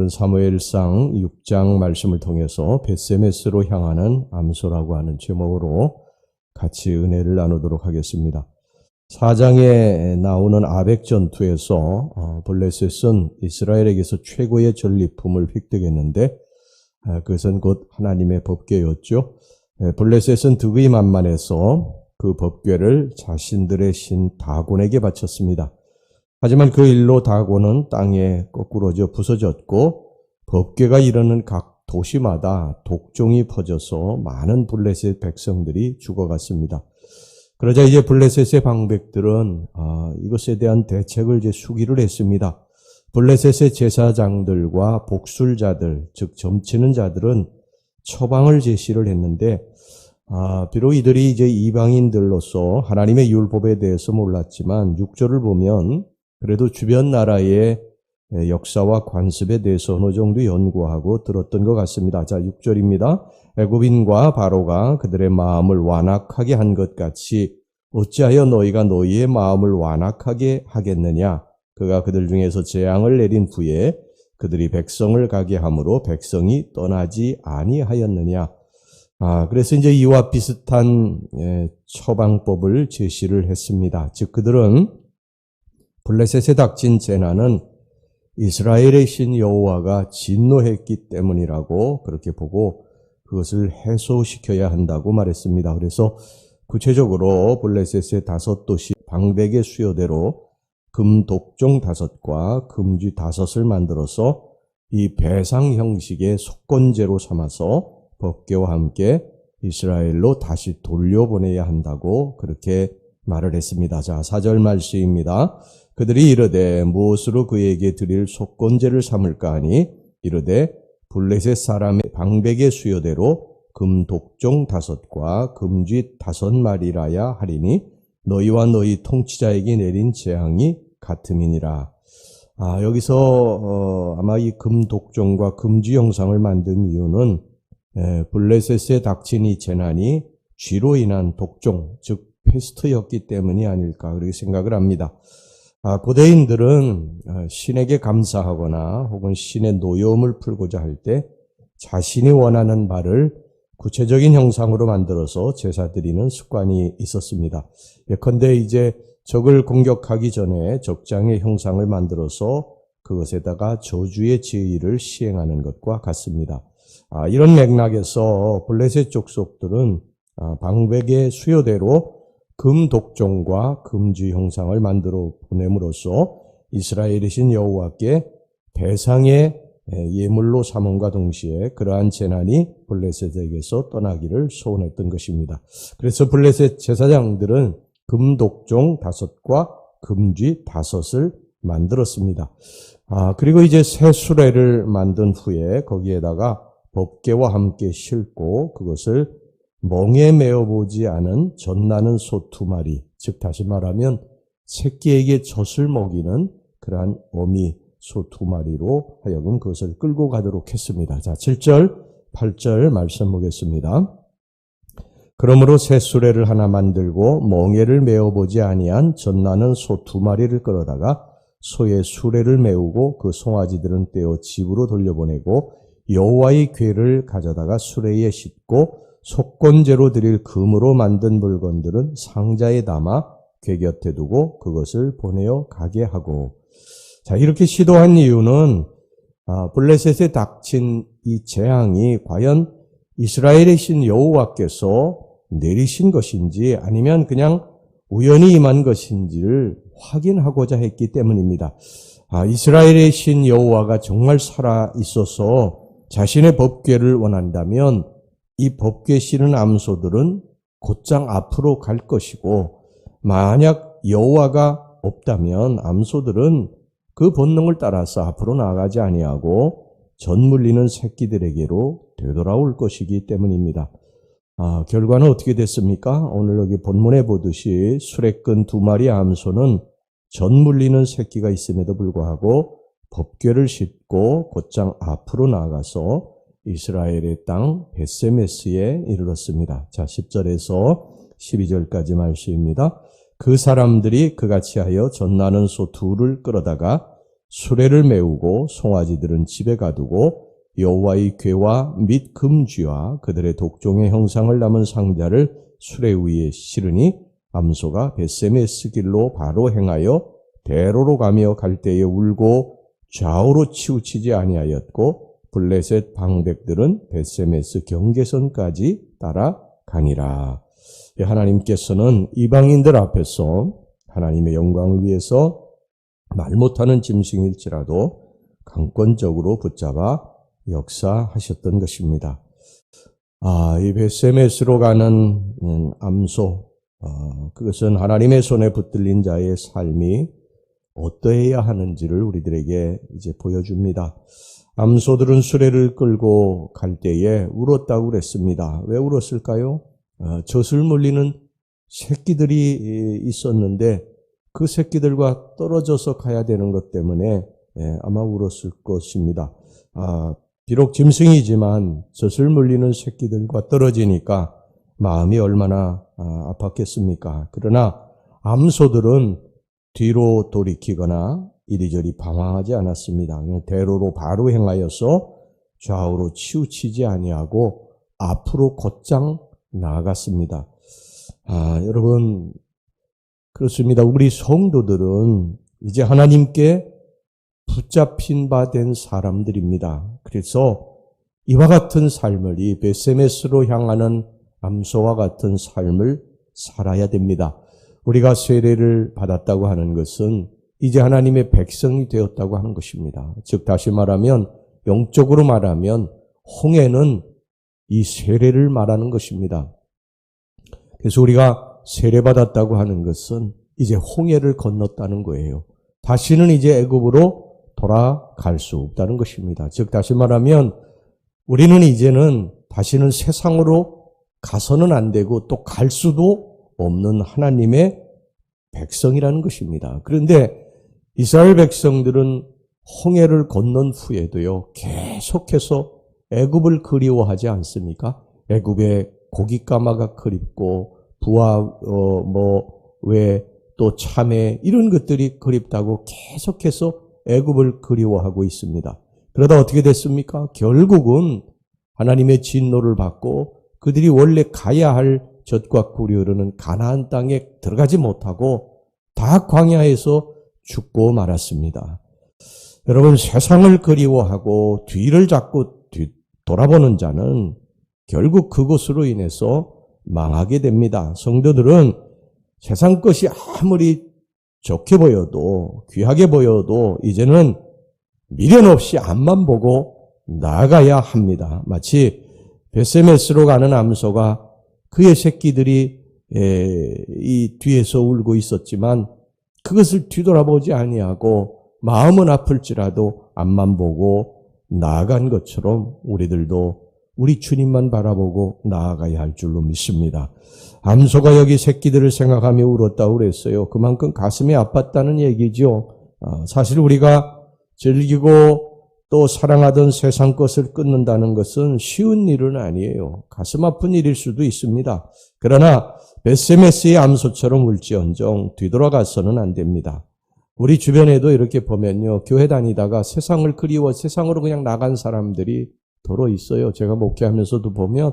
오늘은 사무엘상 6장 말씀을 통해서 벳세메스로 향하는 암소라고 하는 제목으로 같이 은혜를 나누도록 하겠습니다. 4장에 나오는 아벡 전투에서 블레셋은 이스라엘에게서 최고의 전리품을 획득했는데 그것은 곧 하나님의 법궤였죠. 블레셋은 득의 만만해서 그 법궤를 자신들의 신 다곤에게 바쳤습니다. 하지만 그 일로 다곤은 땅에 거꾸러져 부서졌고 법궤가 이르는 각 도시마다 독종이 퍼져서 많은 블레셋 백성들이 죽어갔습니다. 그러자 이제 블레셋의 방백들은 이것에 대한 대책을 수기를 했습니다. 블레셋의 제사장들과 복술자들, 즉 점치는 자들은 처방을 제시를 했는데 비록 이들이 이제 이방인들로서 하나님의 율법에 대해서 몰랐지만 6절을 보면 그래도 주변 나라의 역사와 관습에 대해서 어느 정도 연구하고 들었던 것 같습니다. 자, 6절입니다. 애굽인과 바로가 그들의 마음을 완악하게 한 것 같이 어찌하여 너희가 너희의 마음을 완악하게 하겠느냐? 그가 그들 중에서 재앙을 내린 후에 그들이 백성을 가게 함으로 백성이 떠나지 아니하였느냐? 그래서 이제 이와 비슷한 처방법을 제시를 했습니다. 즉 그들은 블레셋에 닥친 재난은 이스라엘의 신 여호와가 진노했기 때문이라고 그렇게 보고 그것을 해소시켜야 한다고 말했습니다. 그래서 구체적으로 블레셋의 5도시 방백의 수요대로 금 독종 5과 금쥐 5을 만들어서 이 배상 형식의 속건제로 삼아서 법궤와 함께 이스라엘로 다시 돌려보내야 한다고 그렇게 말을 했습니다. 자, 4절 말씀입니다. 그들이 이르되 무엇으로 그에게 드릴 속건제를 삼을까 하니 이르되 블레셋 사람의 방백의 수요대로 금 독종 5과 금쥐 5마리라야 하리니 너희와 너희 통치자에게 내린 재앙이 같음이니라. 여기서 아마 이 금 독종과 금쥐 형상을 만든 이유는 블레셋에 닥친 이 재난이 쥐로 인한 독종, 즉 페스트였기 때문이 아닐까 그렇게 생각을 합니다. 고대인들은 신에게 감사하거나 혹은 신의 노여움을 풀고자 할 때 자신이 원하는 바를 구체적인 형상으로 만들어서 제사 드리는 습관이 있었습니다. 예컨대 이제 적을 공격하기 전에 적장의 형상을 만들어서 그것에다가 저주의 제의를 시행하는 것과 같습니다. 이런 맥락에서 블레셋 족속들은 방백의 수요대로 금 독종과 금쥐 형상을 만들어 보냄으로써 이스라엘의 신 여호와께 배상의 예물로 삼음과 동시에 그러한 재난이 블레셋에게서 떠나기를 소원했던 것입니다. 그래서 블레셋 제사장들은 금 독종 5과 금쥐 5을 만들었습니다. 그리고 이제 새 수레를 만든 후에 거기에다가 법궤와 함께 싣고 그것을 멍에 메어보지 않은 젖나는 소 2마리, 즉 다시 말하면 새끼에게 젖을 먹이는 그러한 어미 소 2마리로 하여금 그것을 끌고 가도록 했습니다. 자, 7절, 8절 말씀 보겠습니다. 그러므로 새 수레를 하나 만들고 멍에를 메어보지 아니한 젖나는 소 2마리를 끌어다가 소의 수레를 메우고 그 송아지들은 떼어 집으로 돌려보내고 여호와의 궤를 가져다가 수레에 싣고 속건제로 드릴 금으로 만든 물건들은 상자에 담아 궤 곁에 두고 그것을 보내어 가게 하고. 자, 이렇게 시도한 이유는 블레셋에 닥친 이 재앙이 과연 이스라엘의 신 여호와께서 내리신 것인지 아니면 그냥 우연히 임한 것인지를 확인하고자 했기 때문입니다. 이스라엘의 신 여호와가 정말 살아 있어서 자신의 법궤를 원한다면 이 법궤 실은 암소들은 곧장 앞으로 갈 것이고 만약 여호와가 없다면 암소들은 그 본능을 따라서 앞으로 나아가지 아니하고 젖 물리는 새끼들에게로 되돌아올 것이기 때문입니다. 결과는 어떻게 됐습니까? 오늘 여기 본문에 보듯이 수레끈 2마리 암소는 젖 물리는 새끼가 있음에도 불구하고 법궤를 싣고 곧장 앞으로 나아가서 이스라엘의 땅 벳세메스에 이르렀습니다. 자, 10절에서 12절까지 말씀입니다. 그 사람들이 그같이 하여 젖나는 소 2를 끌어다가 수레를 메우고 송아지들은 집에 가두고 여호와의 궤와 및 금쥐와 그들의 독종의 형상을 담은 상자를 수레 위에 실으니 암소가 벳세메스 길로 바로 행하여 대로로 가며 갈 때에 울고 좌우로 치우치지 아니하였고 블레셋 방백들은 벳세메스 경계선까지 따라가니라. 하나님께서는 이방인들 앞에서 하나님의 영광을 위해서 말 못하는 짐승일지라도 강권적으로 붙잡아 역사하셨던 것입니다. 이 벳세메스로 가는 암소, 그것은 하나님의 손에 붙들린 자의 삶이 어떠해야 하는지를 우리들에게 이제 보여줍니다. 암소들은 수레를 끌고 갈 때에 울었다고 그랬습니다. 왜 울었을까요? 젖을 물리는 새끼들이 있었는데 그 새끼들과 떨어져서 가야 되는 것 때문에 아마 울었을 것입니다. 비록 짐승이지만 젖을 물리는 새끼들과 떨어지니까 마음이 얼마나 아팠겠습니까? 그러나 암소들은 뒤로 돌이키거나 이리저리 방황하지 않았습니다. 그냥 대로로 바로 행하여서 좌우로 치우치지 아니하고 앞으로 곧장 나아갔습니다. 여러분, 그렇습니다. 우리 성도들은 이제 하나님께 붙잡힌 바 된 사람들입니다. 그래서 이와 같은 삶을, 이 벳세메스로 향하는 암소와 같은 삶을 살아야 됩니다. 우리가 세례를 받았다고 하는 것은 이제 하나님의 백성이 되었다고 하는 것입니다. 즉 다시 말하면, 영적으로 말하면 홍해는 이 세례를 말하는 것입니다. 그래서 우리가 세례받았다고 하는 것은 이제 홍해를 건넜다는 거예요. 다시는 이제 애굽으로 돌아갈 수 없다는 것입니다. 즉 다시 말하면 우리는 이제는 다시는 세상으로 가서는 안 되고 또 갈 수도 없는 하나님의 백성이라는 것입니다. 그런데 이스라엘 백성들은 홍해를 건넌 후에도요, 계속해서 애굽을 그리워하지 않습니까? 애굽의 고깃가마가 그립고 부와 또 참외 이런 것들이 그립다고 계속해서 애굽을 그리워하고 있습니다. 그러다 어떻게 됐습니까? 결국은 하나님의 진노를 받고 그들이 원래 가야 할 젖과 꿀이 흐르는 가나안 땅에 들어가지 못하고 다 광야에서 죽고 말았습니다. 여러분, 세상을 그리워하고 뒤를 자꾸 돌아보는 자는 결국 그것으로 인해서 망하게 됩니다. 성도들은 세상 것이 아무리 좋게 보여도 귀하게 보여도 이제는 미련 없이 앞만 보고 나아가야 합니다. 마치 벳세메스로 가는 암소가 그의 새끼들이 이 뒤에서 울고 있었지만 그것을 뒤돌아보지 아니하고 마음은 아플지라도 앞만 보고 나아간 것처럼 우리들도 우리 주님만 바라보고 나아가야 할 줄로 믿습니다. 암소가 여기 새끼들을 생각하며 울었다고 그랬어요. 그만큼 가슴이 아팠다는 얘기죠. 사실 우리가 즐기고 또 사랑하던 세상 것을 끊는다는 것은 쉬운 일은 아니에요. 가슴 아픈 일일 수도 있습니다. 그러나 벳세메스의 암소처럼 울지언정 뒤돌아가서는 안 됩니다. 우리 주변에도 이렇게 보면요, 교회 다니다가 세상을 그리워 세상으로 그냥 나간 사람들이 더러 있어요. 제가 목회하면서도 보면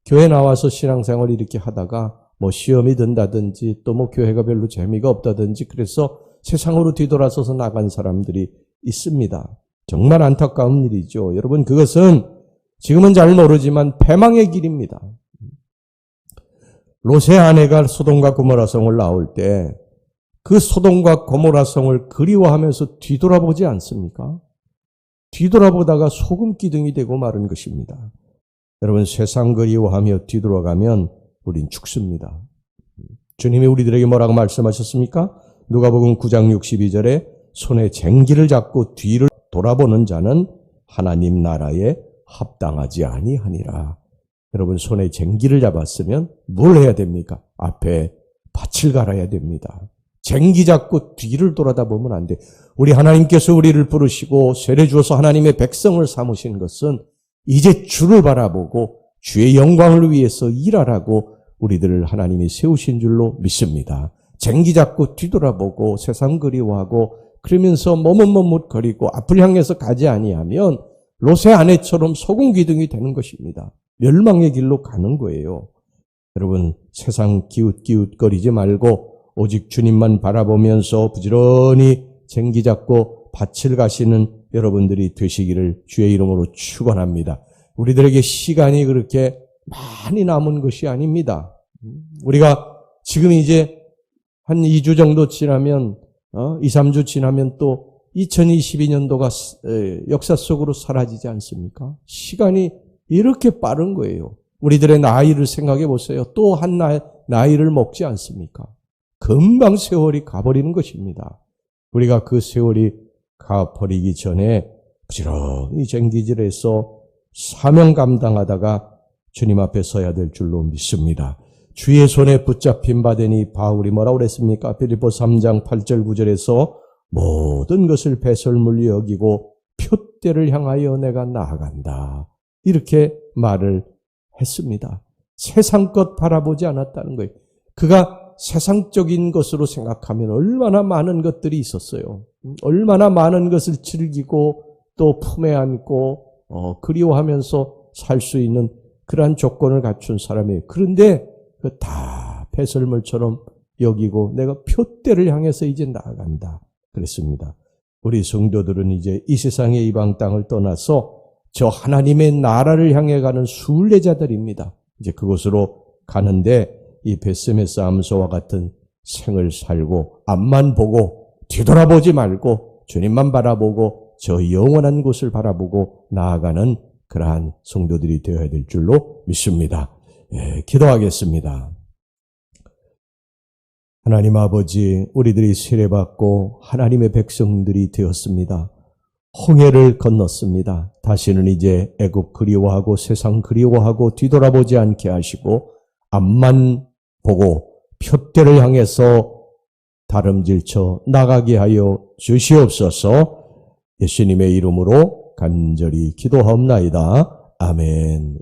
교회 나와서 신앙생활 이렇게 하다가 시험이 든다든지 또 교회가 별로 재미가 없다든지 그래서 세상으로 뒤돌아서서 나간 사람들이 있습니다. 정말 안타까운 일이죠. 여러분, 그것은 지금은 잘 모르지만 패망의 길입니다. 롯의 아내가 소돔과 고모라 성을 나올 때 그 소돔과 고모라 성을 그리워하면서 뒤돌아보지 않습니까? 뒤돌아보다가 소금 기둥이 되고 마른 것입니다. 여러분, 세상 그리워하며 뒤돌아가면 우린 죽습니다. 주님이 우리들에게 뭐라고 말씀하셨습니까? 누가복음 9장 62절에 손에 쟁기를 잡고 뒤를 돌아보는 자는 하나님 나라에 합당하지 아니하니라. 여러분, 손에 쟁기를 잡았으면 뭘 해야 됩니까? 앞에 밭을 갈아야 됩니다. 쟁기 잡고 뒤를 돌아다보면 안 돼. 우리 하나님께서 우리를 부르시고 세례 주어서 하나님의 백성을 삼으신 것은 이제 주를 바라보고 주의 영광을 위해서 일하라고 우리들을 하나님이 세우신 줄로 믿습니다. 쟁기 잡고 뒤돌아보고 세상 그리워하고 그러면서 머뭇머뭇거리고 앞을 향해서 가지 아니하면 롯의 아내처럼 소금 기둥이 되는 것입니다. 멸망의 길로 가는 거예요. 여러분, 세상 기웃기웃거리지 말고 오직 주님만 바라보면서 부지런히 쟁기 잡고 밭을 가시는 여러분들이 되시기를 주의 이름으로 축원합니다. 우리들에게 시간이 그렇게 많이 남은 것이 아닙니다. 우리가 지금 이제 한 2주 정도 지나면 2, 3주 지나면 또 2022년도가 역사 속으로 사라지지 않습니까? 시간이 이렇게 빠른 거예요. 우리들의 나이를 생각해 보세요. 또 한 나이를 먹지 않습니까? 금방 세월이 가버리는 것입니다. 우리가 그 세월이 가버리기 전에 부지런히 쟁기질해서 사명 감당하다가 주님 앞에 서야 될 줄로 믿습니다. 주의 손에 붙잡힌 바되니 바울이 뭐라고 그랬습니까? 빌립보 3장 8절 9절에서 모든 것을 배설물로 여기고 표대를 향하여 내가 나아간다. 이렇게 말을 했습니다. 세상 것 바라보지 않았다는 거예요. 그가 세상적인 것으로 생각하면 얼마나 많은 것들이 있었어요. 얼마나 많은 것을 즐기고 또 품에 안고 그리워하면서 살 수 있는 그러한 조건을 갖춘 사람이에요. 그런데 그 다 배설물처럼 여기고 내가 표대를 향해서 이제 나아간다 그랬습니다. 우리 성도들은 이제 이 세상의 이방 땅을 떠나서 저 하나님의 나라를 향해 가는 순례자들입니다. 이제 그곳으로 가는데 이 벳세메스 암소와 같은 생을 살고 앞만 보고 뒤돌아보지 말고 주님만 바라보고 저 영원한 곳을 바라보고 나아가는 그러한 성도들이 되어야 될 줄로 믿습니다. 기도하겠습니다. 하나님 아버지, 우리들이 세례받고 하나님의 백성들이 되었습니다. 홍해를 건넜습니다. 다시는 이제 애굽 그리워하고 세상 그리워하고 뒤돌아보지 않게 하시고 앞만 보고 표대를 향해서 다름질쳐 나가게 하여 주시옵소서. 예수님의 이름으로 간절히 기도하옵나이다. 아멘.